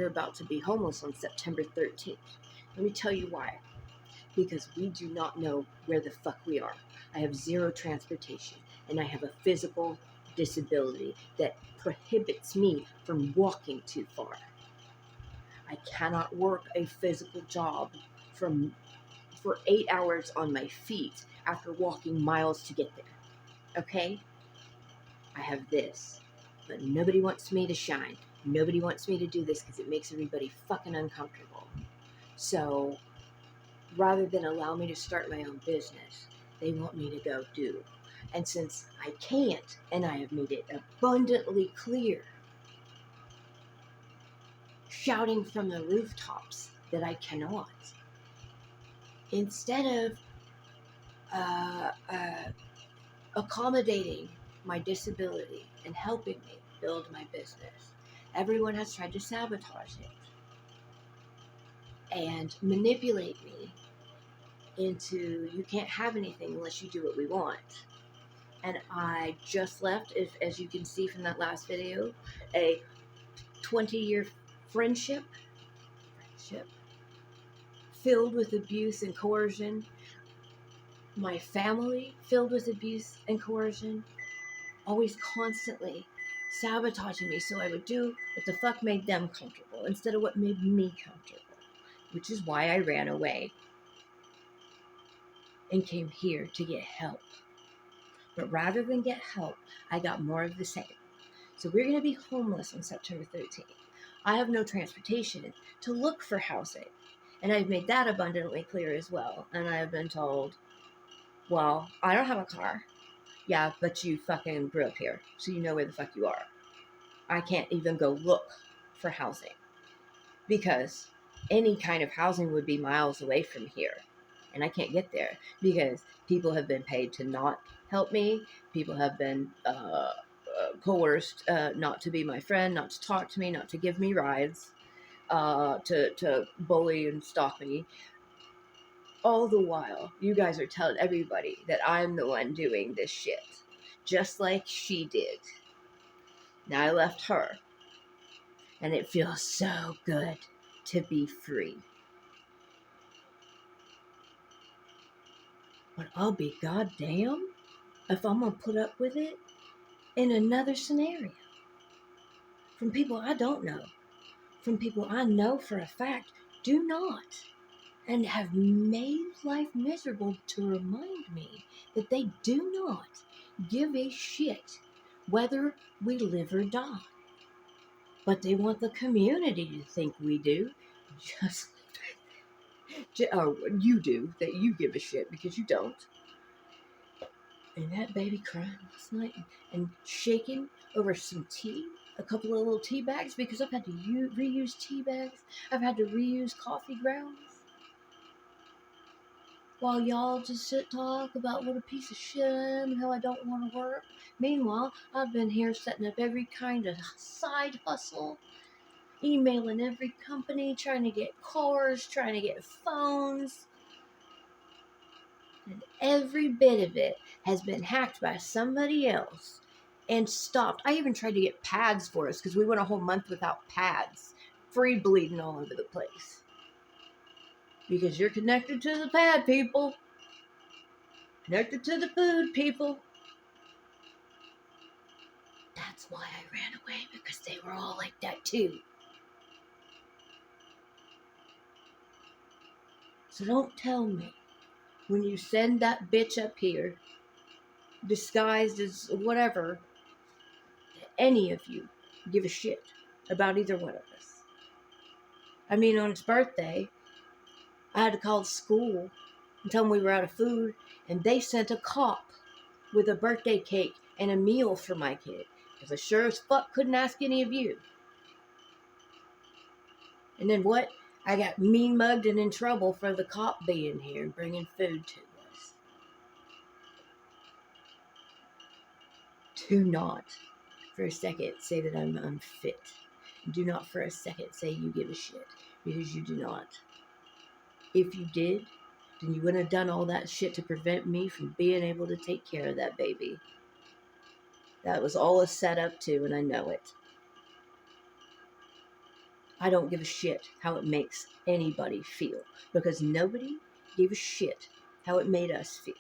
you're about to be homeless on September 13th. Let me tell you why. Because we do not know where the fuck we are. I have zero transportation, and I have a physical disability that prohibits me from walking too far. I cannot work a physical job for 8 hours on my feet after walking miles to get there. Okay? I have this, but nobody wants me to shine. Nobody wants me to do this because it makes everybody fucking uncomfortable. So rather than allow me to start my own business, they want me to go do. And since I can't, and I have made it abundantly clear, shouting from the rooftops that I cannot, instead of accommodating my disability and helping me build my business, everyone has tried to sabotage it and manipulate me into, you can't have anything unless you do what we want. And I just left, as you can see from that last video, a 20-year friendship filled with abuse and coercion. My family filled with abuse and coercion, always constantly sabotaging me so I would do what the fuck made them comfortable instead of what made me comfortable, which is why I ran away and came here to get help. But rather than get help, I got more of the same. So we're going to be homeless on September 13th. I have no transportation to look for housing. And I've made that abundantly clear as well. And I have been told, well, I don't have a car. Yeah, but you fucking grew up here, so you know where the fuck you are. I can't even go look for housing because any kind of housing would be miles away from here. And I can't get there because people have been paid to not help me. People have been coerced not to be my friend, not to talk to me, not to give me rides, to bully and stalk me. All the while, you guys are telling everybody that I'm the one doing this shit, just like she did. Now I left her, and it feels so good to be free. But I'll be goddamn if I'm gonna put up with it in another scenario. From people I don't know. From people I know for a fact do not. And have made life miserable to remind me that they do not give a shit whether we live or die. But they want the community to think we do, just you do, that you give a shit because you don't. And that baby crying last night and shaking over some tea, a couple of little tea bags, because I've had to reuse tea bags. I've had to reuse coffee grounds. While y'all just sit talk about what a piece of shit I am and how I don't want to work. Meanwhile, I've been here setting up every kind of side hustle, emailing every company, trying to get cars, trying to get phones. And every bit of it has been hacked by somebody else and stopped. I even tried to get pads for us because we went a whole month without pads. Free bleeding all over the place. Because you're connected to the pad, people. Connected to the food, people. That's why I ran away, because they were all like that too. So don't tell me when you send that bitch up here, disguised as whatever, that any of you give a shit about either one of us. I mean, on his birthday, I had to call the school and tell them we were out of food, and they sent a cop with a birthday cake and a meal for my kid, because I sure as fuck couldn't ask any of you. And then what? I got mean mugged and in trouble for the cop being here and bringing food to us. Do not for a second say that I'm unfit. Do not for a second say you give a shit, because you do not. If you did, then you wouldn't have done all that shit to prevent me from being able to take care of that baby. That was all a setup too, and I know it. I don't give a shit how it makes anybody feel, because nobody gave a shit how it made us feel.